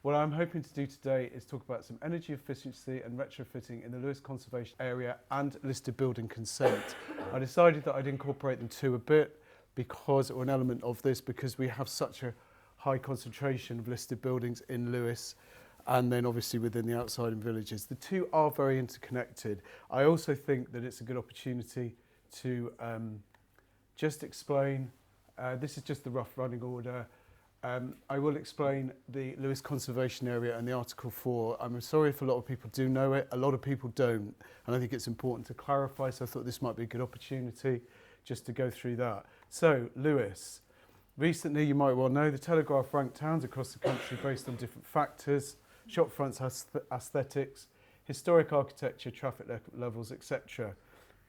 What I'm hoping to do today is talk about some energy efficiency and retrofitting in the Lewis Conservation Area and listed building consent. I decided that I'd incorporate them two a bit or an element of this because we have such a high concentration of listed buildings in Lewis and then obviously within the outsiding villages. The two are very interconnected. I also think that it's a good opportunity to just explain, this is just the rough running order. I will explain the Lewis Conservation Area and the Article 4. I'm sorry if a lot of people do know it, a lot of people don't, and I think it's important to clarify, so I thought this might be a good opportunity just to go through that. So, Lewis. Recently, you might well know, the Telegraph ranked towns across the country based on different factors: shop fronts, aesthetics, historic architecture, traffic levels, etc.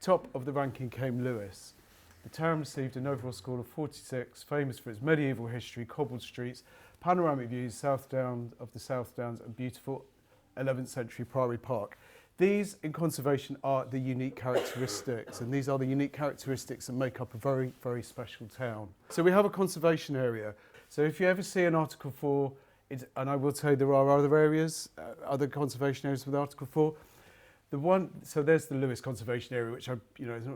Top of the ranking came Lewis. The town received an overall score of 46, famous for its medieval history, cobbled streets, panoramic views of the South Downs and beautiful 11th century Priory Park. These in conservation are the unique characteristics, and these are the unique characteristics that make up a very, very special town. So we have a conservation area. So if you ever see an Article 4, and I will tell you there are other areas, other conservation areas with Article 4, so there's the Lewis Conservation Area, which is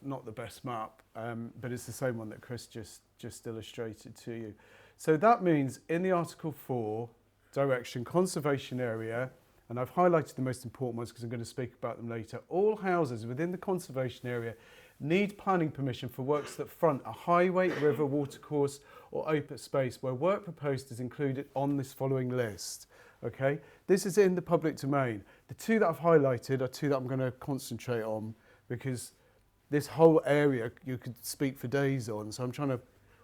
not the best map, but it's the same one that Chris just illustrated to you. So that means in the Article 4 direction, conservation area, and I've highlighted the most important ones because I'm going to speak about them later, all houses within the conservation area need planning permission for works that front a highway, river, watercourse or open space where work proposed is included on this following list. Okay, this is in the public domain. The two that I've highlighted are two that I'm going to concentrate on because this whole area you could speak for days on, so I'm trying to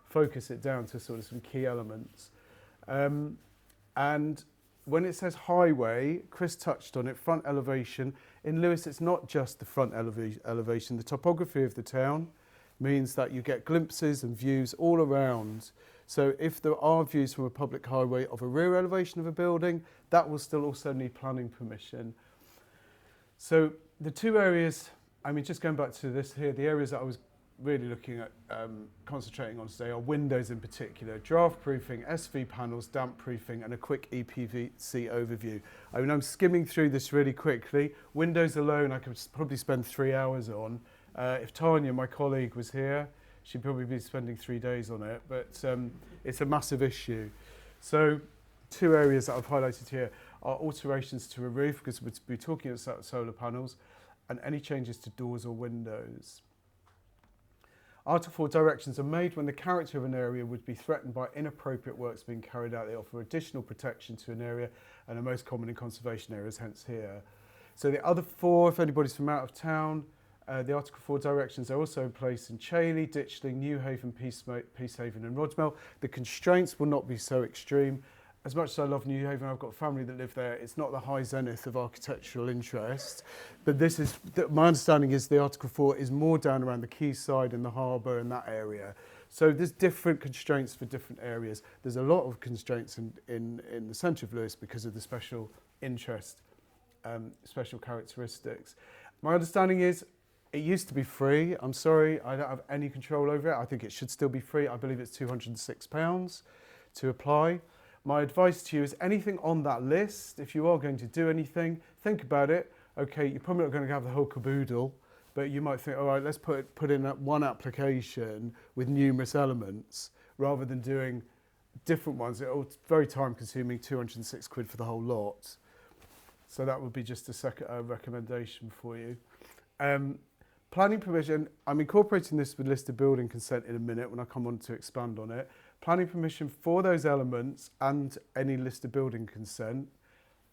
focus it down to sort of some key elements. And when it says highway, Chris touched on it, front elevation. In Lewis, it's not just the front elevation. The topography of the town means that you get glimpses and views all around. So if there are views from a public highway of a rear elevation of a building, that will still also need planning permission. So the two areas, I mean, just going back to this here, the areas that I was really looking at concentrating on today are windows in particular, draft proofing, SV panels, damp proofing, and a quick EPVC overview. I mean, I'm skimming through this really quickly. Windows alone, I could probably spend 3 hours on. If Tanya, my colleague, was here, she'd probably be spending 3 days on it, but it's a massive issue. So two areas that I've highlighted here are alterations to a roof, because we're talking about solar panels, and any changes to doors or windows. Article 4 directions are made when the character of an area would be threatened by inappropriate works being carried out. They offer additional protection to an area and are most common in conservation areas, hence here. So the other four, if anybody's from out of town, the Article 4 directions are also in place in Chailey, Ditchling, Newhaven, Peacehaven and Rodmell. The constraints will not be so extreme. As much as I love Newhaven, I've got a family that live there. It's not the high zenith of architectural interest, but my understanding is the Article 4 is more down around the quayside and the harbour and that area. So there's different constraints for different areas. There's a lot of constraints in the centre of Lewis because of the special interest, special characteristics. My understanding is it used to be free. I'm sorry, I don't have any control over it. I think it should still be free. I believe it's £206 to apply. My advice to you is anything on that list, if you are going to do anything, think about it. Okay, you're probably not going to have the whole caboodle, but you might think, all right, let's put in one application with numerous elements rather than doing different ones. It's very time consuming, £206 for the whole lot. So that would be just a recommendation for you. Planning permission, I'm incorporating this with listed building consent in a minute when I come on to expand on it. Planning permission for those elements and any listed building consent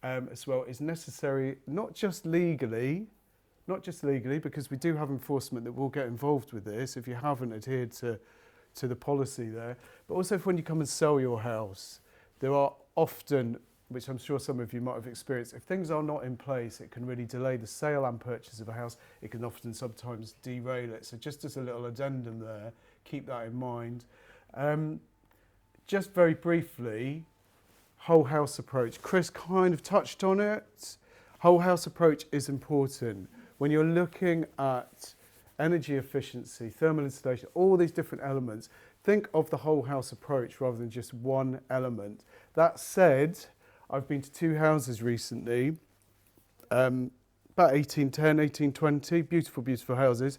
as well is necessary, not just legally, because we do have enforcement that will get involved with this if you haven't adhered to the policy there, but also for when you come and sell your house. There are often, which I'm sure some of you might have experienced, if things are not in place, it can really delay the sale and purchase of a house. It can often sometimes derail it. So just as a little addendum there, keep that in mind. Just very briefly, whole house approach. Chris kind of touched on it. Whole house approach is important. When you're looking at energy efficiency, thermal insulation, all these different elements, think of the whole house approach rather than just one element. That said, I've been to 2 houses recently, about 1810, 1820, beautiful, beautiful houses.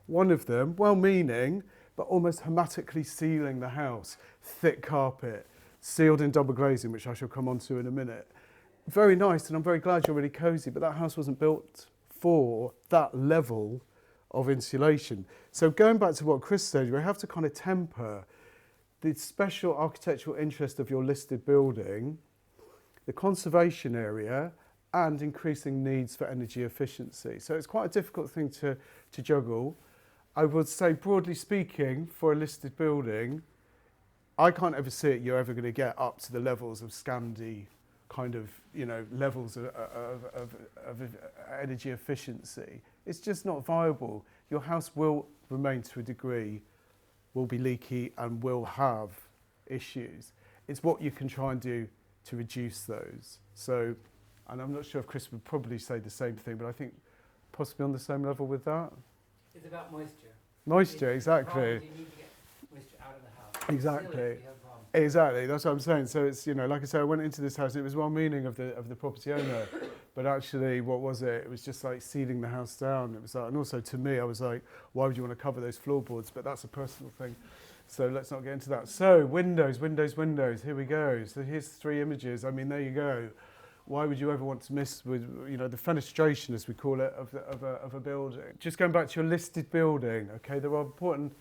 One of them, well-meaning, but almost hermetically sealing the house, thick carpet, sealed in double glazing, which I shall come on to in a minute. Very nice, and I'm very glad you're really cosy, but that house wasn't built for that level of insulation. So going back to what Chris said, you have to kind of temper the special architectural interest of your listed building, the conservation area, and increasing needs for energy efficiency. So it's quite a difficult thing to juggle. I would say, broadly speaking, for a listed building, I can't ever see it you're ever going to get up to the levels of Scandi kind of, levels of energy efficiency. It's just not viable. Your house will remain to a degree, will be leaky and will have issues. It's what you can try and do to reduce those. So, and I'm not sure if Chris would probably say the same thing, but I think possibly on the same level with that. It's about moisture. Moisture, exactly. You need to get moisture out of the house. Exactly. Exactly, that's what I'm saying. So it's, like I said, I went into this house, and it was well-meaning of the property owner, but actually, what was it? It was just like sealing the house down. It was like, and also to me, I was like, why would you want to cover those floorboards? But that's a personal thing. So let's not get into that. So windows, here we go. So here's 3 images. I mean, there you go. Why would you ever want to miss with, the fenestration, as we call it, of a building? Just going back to your listed building, okay, there are important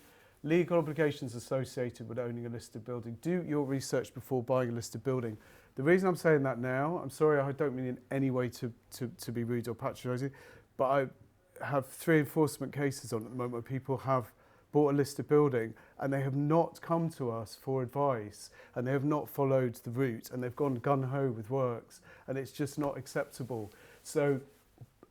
legal obligations associated with owning a listed building. Do your research before buying a listed building. The reason I'm saying that now, I'm sorry, I don't mean in any way to be rude or patronising, but I have 3 enforcement cases on at the moment where people have bought a listed building and they have not come to us for advice, and they have not followed the route, and they've gone gun-ho with works, and it's just not acceptable. So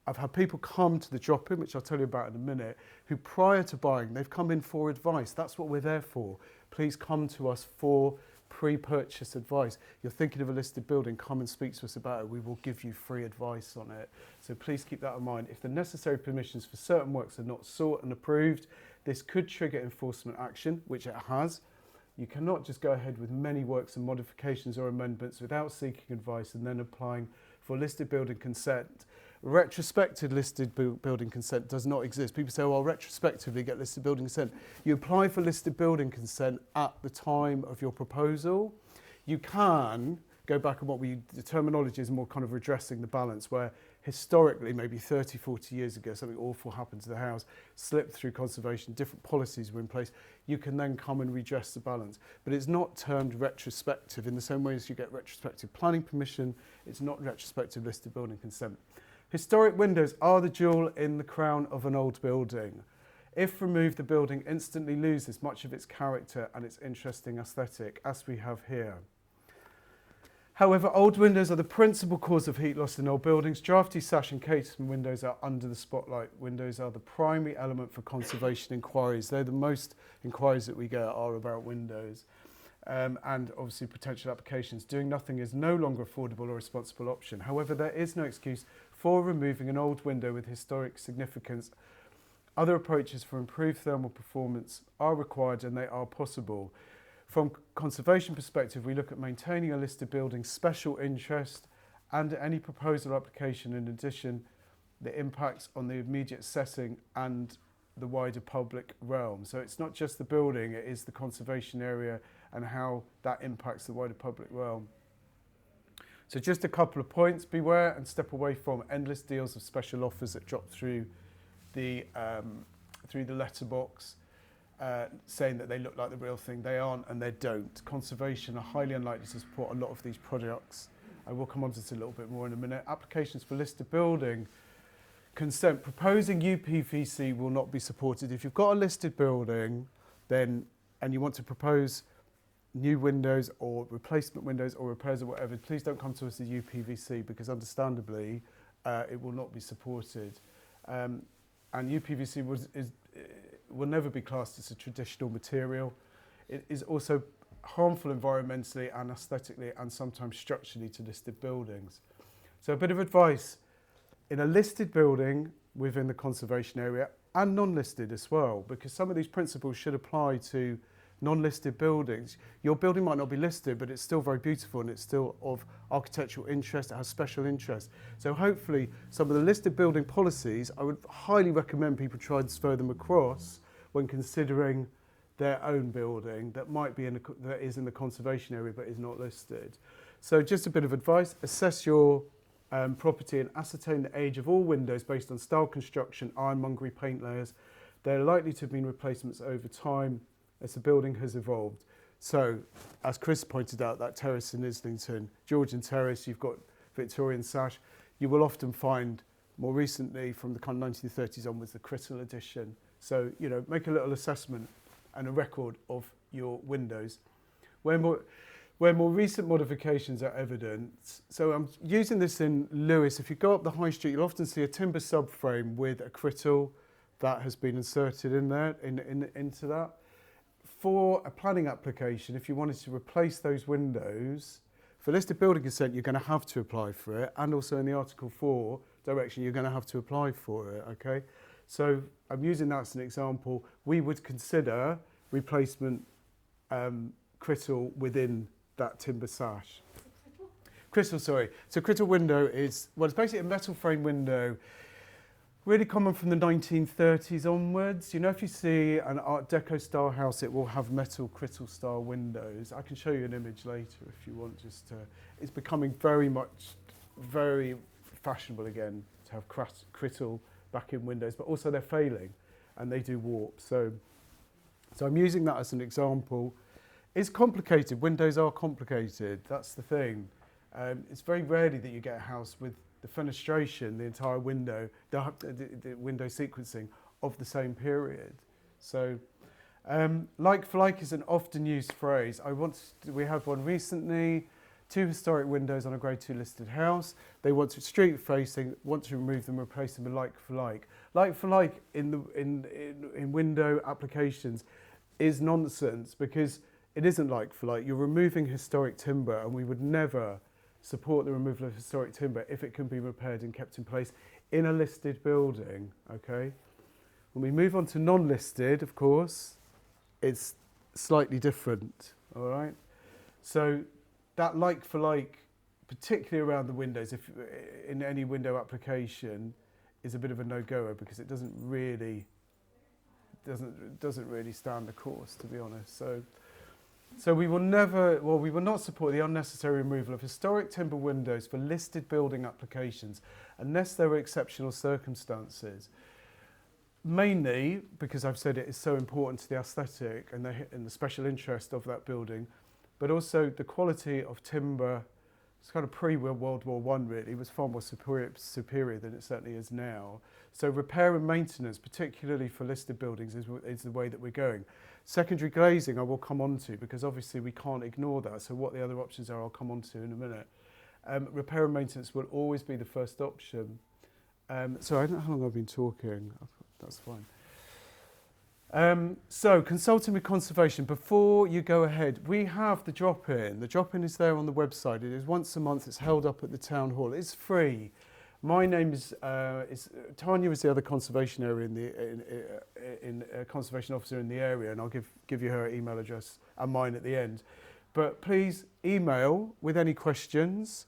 I've had people come to the drop-in, which I'll tell you about in a minute, who prior to buying, they've come in for advice. That's what we're there for. Please come to us for pre-purchase advice. You're thinking of a listed building, come and speak to us about it. We will give you free advice on it. So please keep that in mind. If the necessary permissions for certain works are not sought and approved, this could trigger enforcement action, which it has. You cannot just go ahead with many works and modifications or amendments without seeking advice and then applying for listed building consent. Retrospective listed building consent does not exist. People say, well, I'll retrospectively get listed building consent. You apply for listed building consent at the time of your proposal. You can go back and the terminology is more kind of redressing the balance, where historically, maybe 30, 40 years ago, something awful happened to the house, slipped through conservation, different policies were in place. You can then come and redress the balance. But it's not termed retrospective in the same way as you get retrospective planning permission. It's not retrospective listed building consent. Historic windows are the jewel in the crown of an old building. If removed, the building instantly loses much of its character and its interesting aesthetic, as we have here. However, old windows are the principal cause of heat loss in old buildings. Drafty sash and casement windows are under the spotlight. Windows are the primary element for conservation inquiries. They're the most inquiries that we get are about windows. And obviously potential applications. Doing nothing is no longer affordable or responsible option. However, there is no excuse for removing an old window with historic significance. Other approaches for improved thermal performance are required, and they are possible. From conservation perspective, we look at maintaining a listed building's special interest and any proposal application. In addition, the impacts on the immediate setting and the wider public realm. So it's not just the building, it is the conservation area and how that impacts the wider public realm. So just a couple of points. Beware and step away from endless deals of special offers that drop through the letterbox, saying that they look like the real thing. They aren't, and they don't. Conservation are highly unlikely to support a lot of these projects. I will come on to this a little bit more in a minute. Applications for listed building consent. Proposing UPVC will not be supported. If you've got a listed building, then and you want to propose new windows or replacement windows or repairs or whatever, please don't come to us as UPVC, because understandably it will not be supported. And UPVC will never be classed as a traditional material. It is also harmful environmentally and aesthetically and sometimes structurally to listed buildings. So a bit of advice: in a listed building within the conservation area and non-listed as well, because some of these principles should apply to non-listed buildings. Your building might not be listed, but it's still very beautiful and it's still of architectural interest, it has special interest. So hopefully some of the listed building policies, I would highly recommend people try and transfer them across when considering their own building that might be that is in the conservation area but is not listed. So just a bit of advice, assess your property and ascertain the age of all windows based on style, construction, ironmongery, paint layers. They're likely to have been replacements over time as the building has evolved. So, as Chris pointed out, that terrace in Islington, Georgian terrace, you've got Victorian sash. You will often find, more recently, from the kind of 1930s onwards, the Crystal edition. So, you know, make a little assessment and a record of your windows. Where more recent modifications are evident. So I'm using this in Lewes. If you go up the high street, you'll often see a timber subframe with a crittle that has been inserted in there, into that. For a planning application, if you wanted to replace those windows, for listed building consent, you're going to have to apply for it, and also in the Article 4 direction, you're going to have to apply for it, okay? So I'm using that as an example. We would consider replacement crittle within that timber sash. Crystal, sorry. So crittle window is, well, it's basically a metal frame window, really common from the 1930s onwards. You know, if you see an Art Deco style house, it will have metal crittle style windows. I can show you an image later if you want, just to, it's becoming very fashionable again to have crittle back in windows, but also they're failing and they do warp. So I'm using that as an example. It's complicated. Windows are complicated. That's the thing. It's very rarely that you get a house with the fenestration, the entire window, the window sequencing of the same period. So, like for like is an often used phrase. We had one recently, 2 historic windows on a Grade 2 listed house. They want to street facing, want to remove them, replace them with like for like. Like for like in window applications is nonsense because it isn't like for like. You're removing historic timber, and we would never support the removal of historic timber if it can be repaired and kept in place in a listed building, okay? When we move on to non-listed, of course, it's slightly different, all right? So that like for like, particularly around the windows, if in any window application, is a bit of a no-goer because it doesn't really stand the course, to be honest. So we will not support the unnecessary removal of historic timber windows for listed building applications unless there are exceptional circumstances. Mainly because I've said it is so important to the aesthetic and the special interest of that building, but also the quality of timber, it's kind of pre-World War I really, was far more superior than it certainly is now. So repair and maintenance, particularly for listed buildings, is the way that we're going. Secondary glazing I will come on to because obviously we can't ignore that. So what the other options are I'll come on to in a minute. Repair and maintenance will always be the first option. So I don't know how long I've been talking. That's fine. So consulting with conservation. Before you go ahead, we have the drop-in. The drop-in is there on the website. It is once a month. It's held up at the town hall. It's free. My name is Tanya is the other conservation area conservation officer in the area, and I'll give you her email address and mine at the end. But please email with any questions,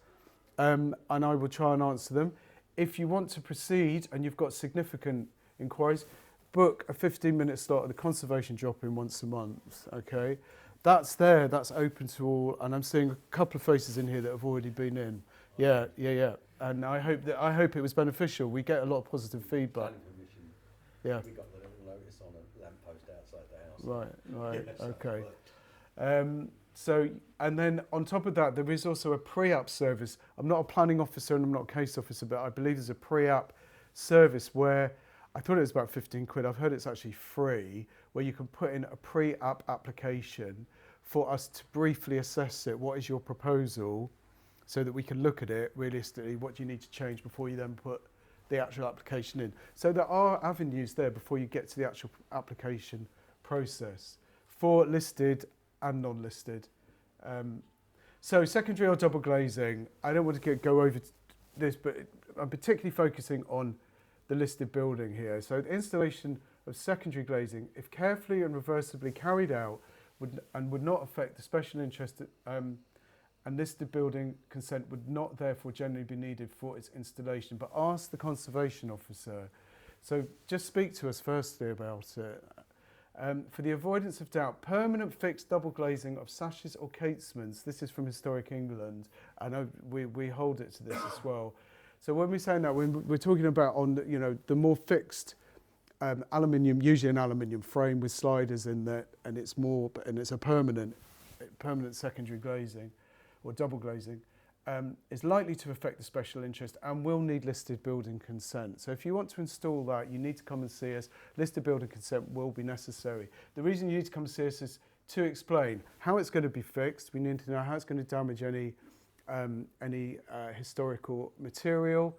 and I will try and answer them. If you want to proceed and you've got significant inquiries, book a 15-minute slot at the conservation drop-in once a month. Okay, that's there. That's open to all, and I'm seeing a couple of faces in here that have already been in. Yeah. And I hope it was beneficial. We get a lot of positive feedback. Yeah. We got the little notice on a lamppost outside the house. Right. Yeah, Okay. So, and then on top of that, there is also a pre-app service. I'm not a planning officer and I'm not a case officer, but I believe there's a pre-app service where I thought it was about 15 quid. I've heard it's actually free, where you can put in a pre-app application for us to briefly assess it. What is your proposal? So that we can look at it realistically, what do you need to change before you then put the actual application in. So there are avenues there before you get to the actual application process for listed and non-listed. So secondary or double glazing, I don't want to go over this, but I'm particularly focusing on the listed building here. So the installation of secondary glazing, if carefully and reversibly carried out, would not affect the special interest, and listed building consent would not therefore generally be needed for its installation. But ask the conservation officer. So just speak to us firstly about it. For the avoidance of doubt, permanent fixed double glazing of sashes or casements, this is from Historic England, and we hold it to this as well. So when we're saying that, we're talking about the more fixed aluminium, usually an aluminium frame with sliders in there, and it's a permanent secondary glazing or double glazing, is likely to affect the special interest and will need listed building consent. So if you want to install that, you need to come and see us. Listed building consent will be necessary. The reason you need to come and see us is to explain how it's going to be fixed. We need to know how it's going to damage any historical material.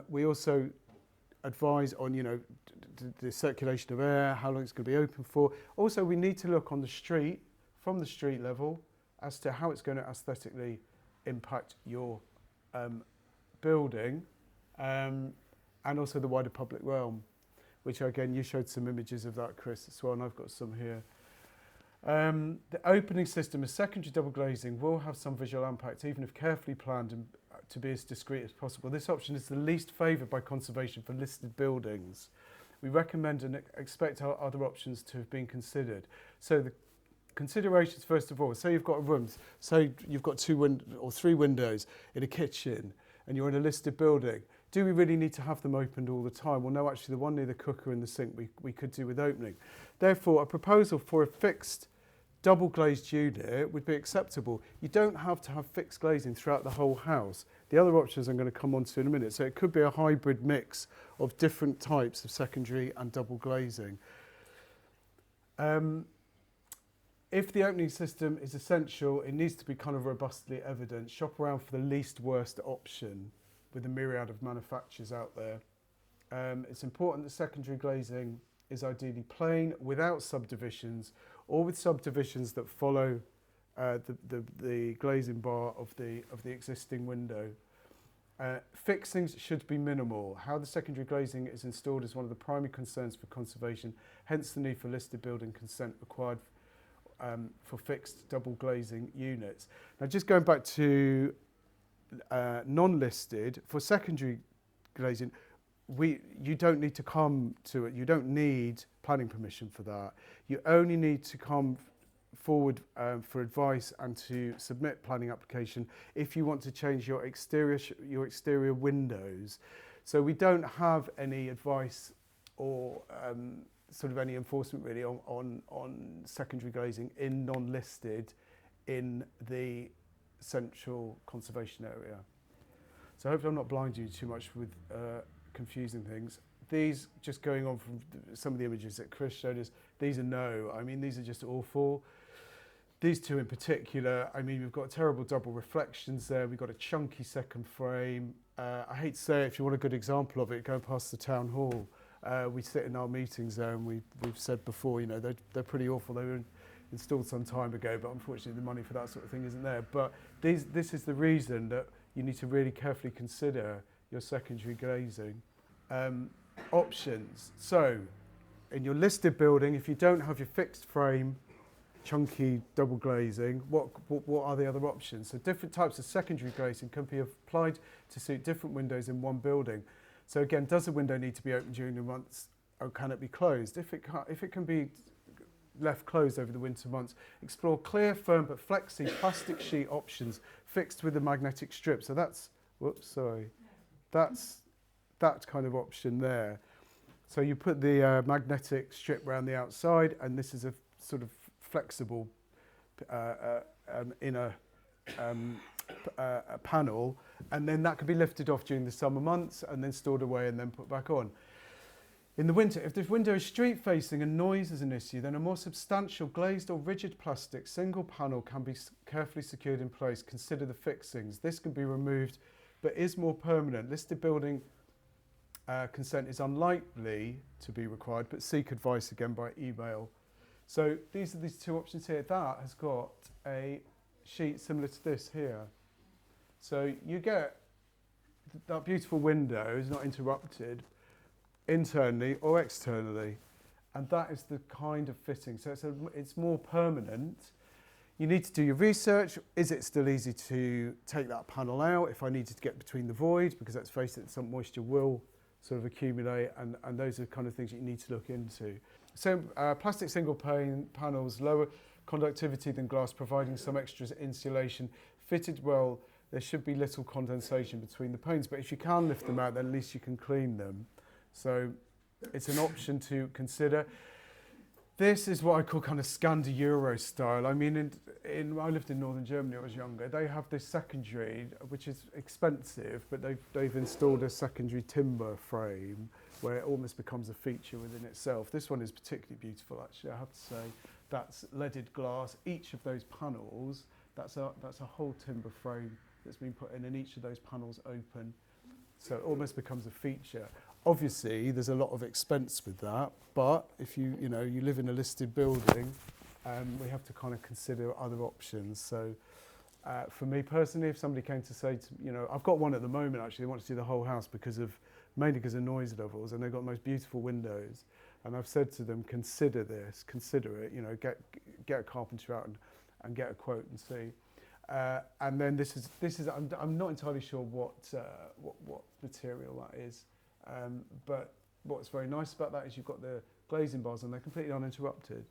We also advise on the circulation of air, how long it's going to be open for. Also, we need to look on the street, from the street level, as to how it's going to aesthetically impact your building, and also the wider public realm, which again you showed some images of that, Chris, as well, and I've got some here. The opening system of secondary double glazing will have some visual impact, even if carefully planned and to be as discreet as possible. This option is the least favoured by conservation for listed buildings. We recommend and expect our other options to have been considered. So the considerations, first of all, say you've got a room, say you've got 2 or 3 windows in a kitchen and you're in a listed building. Do we really need to have them opened all the time? Well, no, actually the one near the cooker and the sink we could do with opening. Therefore, a proposal for a fixed double glazed unit would be acceptable. You don't have to have fixed glazing throughout the whole house. The other options I'm going to come on to in a minute. So it could be a hybrid mix of different types of secondary and double glazing. If the opening system is essential, it needs to be kind of robustly evident. Shop around for the least worst option with a myriad of manufacturers out there. It's important that secondary glazing is ideally plain, without subdivisions, or with subdivisions that follow the glazing bar of the existing window. Fixings should be minimal. How the secondary glazing is installed is one of the primary concerns for conservation, hence the need for listed building consent required for fixed double glazing units. Now, just going back to non-listed, for secondary glazing, you don't need to come to it. You don't need planning permission for that. You only need to come forward for advice and to submit planning application if you want to change your exterior windows. So we don't have any advice or sort of any enforcement really on secondary glazing in non-listed in the central conservation area. So hopefully I'm not blinding you too much with confusing things. These, just going on from some of the images that Chris showed us, these are no. I mean, these are just awful. These 2 in particular, I mean, we've got terrible double reflections there. We've got a chunky second frame. I hate to say it, if you want a good example of it, go past the town hall. We sit in our meetings there and we've said before, they're pretty awful. They were installed some time ago, but unfortunately the money for that sort of thing isn't there. But this is the reason that you need to really carefully consider your secondary glazing options. So in your listed building, if you don't have your fixed frame, chunky double glazing, what are the other options? So different types of secondary glazing can be applied to suit different windows in one building. So again, does the window need to be open during the months, or can it be closed? If it can be left closed over the winter months, explore clear, firm but flexy plastic sheet options fixed with a magnetic strip. So that's that kind of option there. So you put the magnetic strip around the outside, and this is a sort of flexible inner panel, and then that could be lifted off during the summer months and then stored away and then put back on. In the winter, if the window is street facing and noise is an issue, then a more substantial glazed or rigid plastic single panel can be carefully secured in place. Consider the fixings. This can be removed but is more permanent. Listed building consent is unlikely to be required, but seek advice again by email. So these are these 2 options here. That has got a sheet similar to this here. So you get that beautiful window is not interrupted internally or externally. And that is the kind of fitting. So it's more permanent. You need to do your research. Is it still easy to take that panel out if I needed to get between the void? Because let's face it, some moisture will sort of accumulate, and those are the kind of things you need to look into. So plastic single pane panels, lower conductivity than glass, providing some extra insulation. Fitted well, there should be little condensation between the panes, but if you can lift them out, then at least you can clean them. So it's an option to consider. This is what I call kind of Scandi-Euro style. I mean, I lived in northern Germany when I was younger. They have this secondary, which is expensive, but they've installed a secondary timber frame where it almost becomes a feature within itself. This one is particularly beautiful, actually, I have to say. That's leaded glass. Each of those panels, that's a whole timber frame that's been put in, and each of those panels open. So it almost becomes a feature. Obviously, there's a lot of expense with that, but if you live in a listed building, we have to kind of consider other options. So for me personally, if somebody came to say, I've got one at the moment actually, they want to see the whole house mainly because of noise levels, and they've got the most beautiful windows. And I've said to them, consider this, consider it, get a carpenter out and get a quote and see. And then this is I'm not entirely sure what material that is. But what's very nice about that is you've got the glazing bars and they're completely uninterrupted.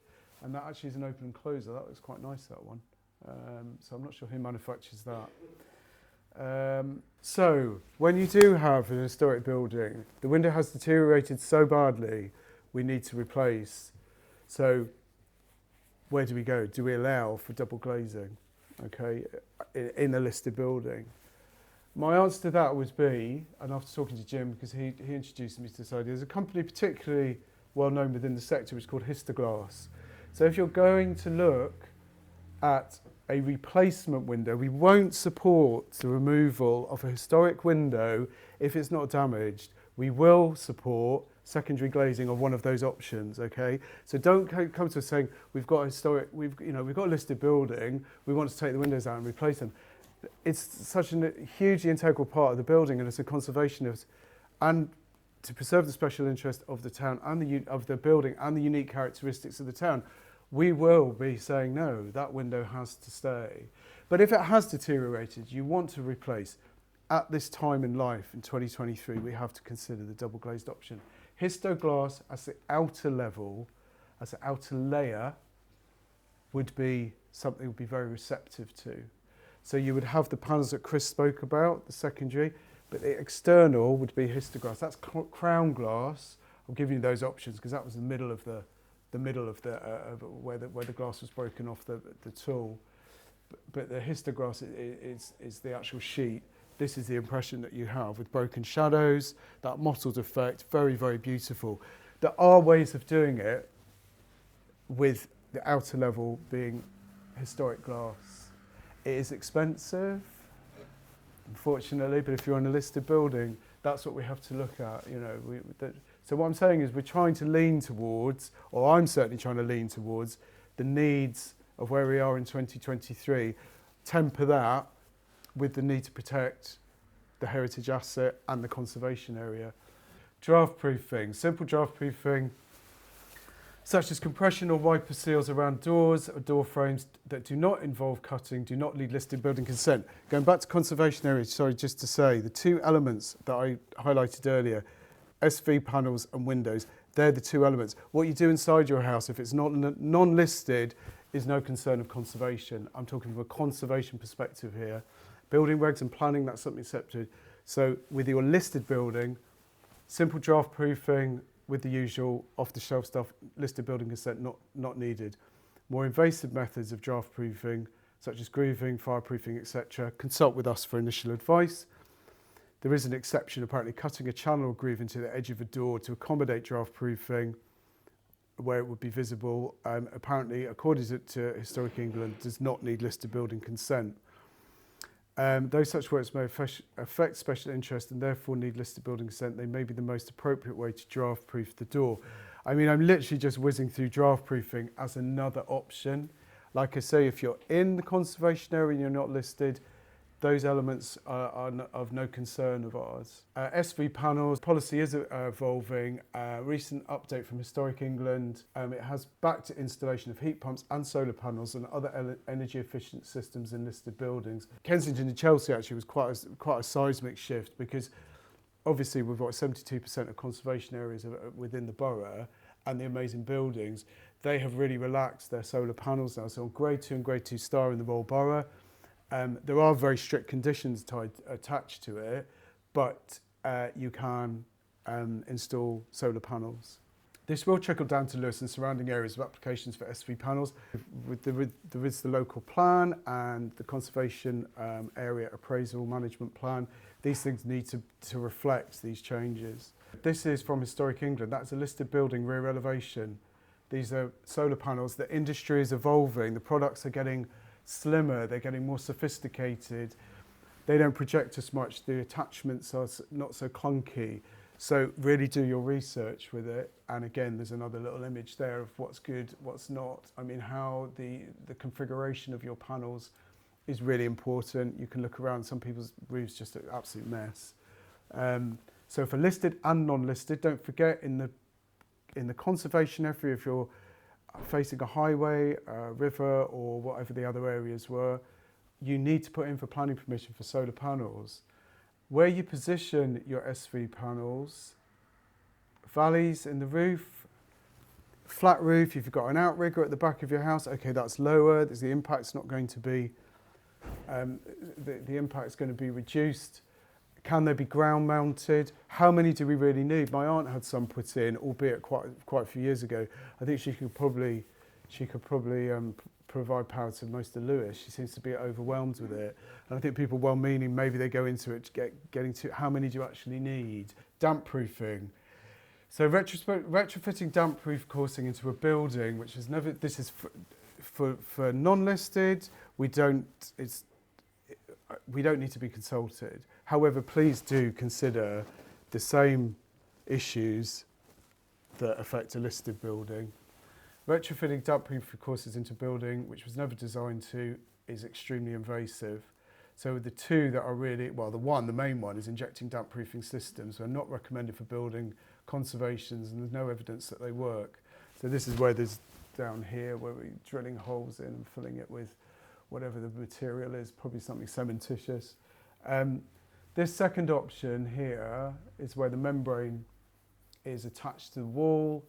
And that actually is an open and closer. That looks quite nice, that one. So I'm not sure who manufactures that. So when you do have an historic building, the window has deteriorated so badly, we need to replace. So where do we go? Do we allow for double glazing, okay, in a listed building? My answer to that would be, and after talking to Jim, because he introduced me to this idea, there's a company particularly well known within the sector which is called Histoglass. So if you're going to look at a replacement window, we won't support the removal of a historic window if it's not damaged. We will support secondary glazing of one of those options, okay? So don't come to us saying, we've got a listed building, we want to take the windows out and replace them. It's such a hugely integral part of the building, and as a conservationist, and to preserve the special interest of the town and of the building and the unique characteristics of the town, we will be saying no, that window has to stay. But if it has deteriorated, you want to replace. At this time in life, in 2023, we have to consider the double glazed option. Histoglass as the outer level, as the outer layer, would be something we'd be very receptive to. So you would have the panels that Chris spoke about, the secondary, but the external would be histoglass. That's crown glass. I'll give you those options because that was the middle of where the glass was broken off the tool. But the histoglass is the actual sheet. This is the impression that you have with broken shadows, that mottled effect, very, very beautiful. There are ways of doing it with the outer level being historic glass. It is expensive, unfortunately, but if you're in a listed building, that's what we have to look at. So what I'm saying is we're trying to lean towards, or I'm certainly trying to lean towards, the needs of where we are in 2023, temper that with the need to protect the heritage asset and the conservation area. Draft proofing, simple draft proofing, such as compression or wiper seals around doors or door frames that do not involve cutting, do not need listed building consent. Going back to conservation areas, just to say, the two elements that I highlighted earlier, SV panels and windows, they're the two elements. What you do inside your house, if it's not non-listed, is no concern of conservation. I'm talking from a conservation perspective here. Building regs and planning, that's something accepted. So with your listed building, simple draft proofing, with the usual off-the-shelf stuff, listed building consent not needed. More invasive methods of draft proofing, such as grooving, fireproofing, etc., consult with us for initial advice. There is an exception, apparently cutting a channel or groove into the edge of a door to accommodate draft proofing where it would be visible, apparently, according to Historic England, does not need listed building consent. Though such works may affect special interest and therefore need listed building consent, they may be the most appropriate way to draft proof the door. I mean, I'm literally just whizzing through draft proofing as another option. Like I say, if you're in the conservation area and you're not listed, those elements are of no concern of ours. SV panels, policy is evolving. Recent update from Historic England, it has backed installation of heat pumps and solar panels and other energy efficient systems in listed buildings. Kensington and Chelsea actually was quite a seismic shift, because obviously we've got 72% of conservation areas within the borough, and the amazing buildings. They have really relaxed their solar panels now. So on grade 2 and grade 2 star in the Royal Borough, there are very strict conditions attached to it, but you can install solar panels. This will trickle down to Lewis and surrounding areas of applications for SV panels. There is the local plan and the conservation area appraisal management plan. These things need to reflect these changes. This is from Historic England. That's a listed building rear elevation. These are solar panels. The industry is evolving. The products are getting slimmer. They're getting more sophisticated. They don't project as much. The attachments are not so clunky. So really do your research with it. And again, there's another little image there of what's good, what's not. I mean, how the configuration of your panels is really important. You can look around. Some people's roofs just an absolute mess. So for listed and non-listed, don't forget in the conservation area, if you're facing a highway, a river, or whatever the other areas were, you need to put in for planning permission for solar panels. Where you position your SV panels, valleys in the roof, flat roof, if you've got an outrigger at the back of your house, okay, that's lower. The impact's not going to be, the impact's going to be reduced. Can they be ground mounted? How many do we really need? My aunt had some put in, albeit quite a few years ago. I think she could probably provide power to most of Lewis. She seems to be overwhelmed with it. And I think people well-meaning, maybe they go into it getting to how many do you actually need? Damp proofing. So retrofitting damp proof coursing into a building, which is never, this is for non-listed, we don't need to be consulted. However, please do consider the same issues that affect a listed building. Retrofitting damp-proof courses into building, which was never designed to, is extremely invasive. So the two that are really, well, the main one is injecting damp-proofing systems. They're not recommended for building conservations, and there's no evidence that they work. So this is where there's down here, where we're drilling holes in and filling it with whatever the material is, probably something cementitious. This second option here is where the membrane is attached to the wall.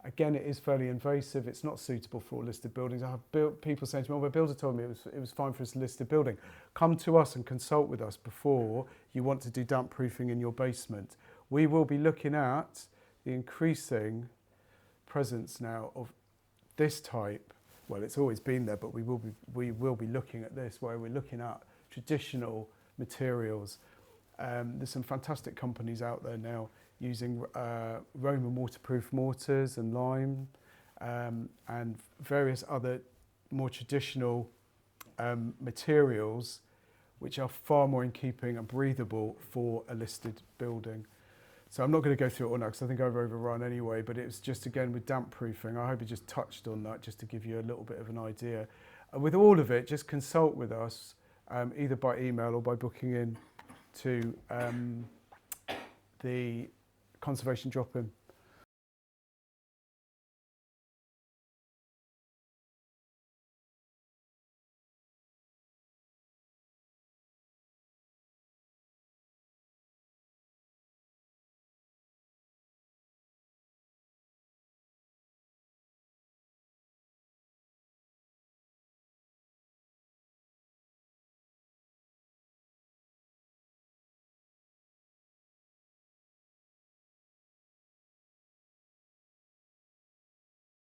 Again, it is fairly invasive. It's not suitable for listed buildings. I have people saying to me, "Oh, my builder told me it was fine for a listed building." Come to us and consult with us before you want to do damp proofing in your basement. We will be looking at the increasing presence now of this type. Well, it's always been there, but we will be looking at this, where we're looking at traditional materials. There's some fantastic companies out there now using Roman waterproof mortars and lime, and various other more traditional materials which are far more in keeping and breathable for a listed building. So I'm not going to go through it all now because I think I've overrun anyway, but it's just, again, with damp proofing. I hope I just touched on that just to give you a little bit of an idea. With all of it, just consult with us either by email or by booking in to the conservation drop-in.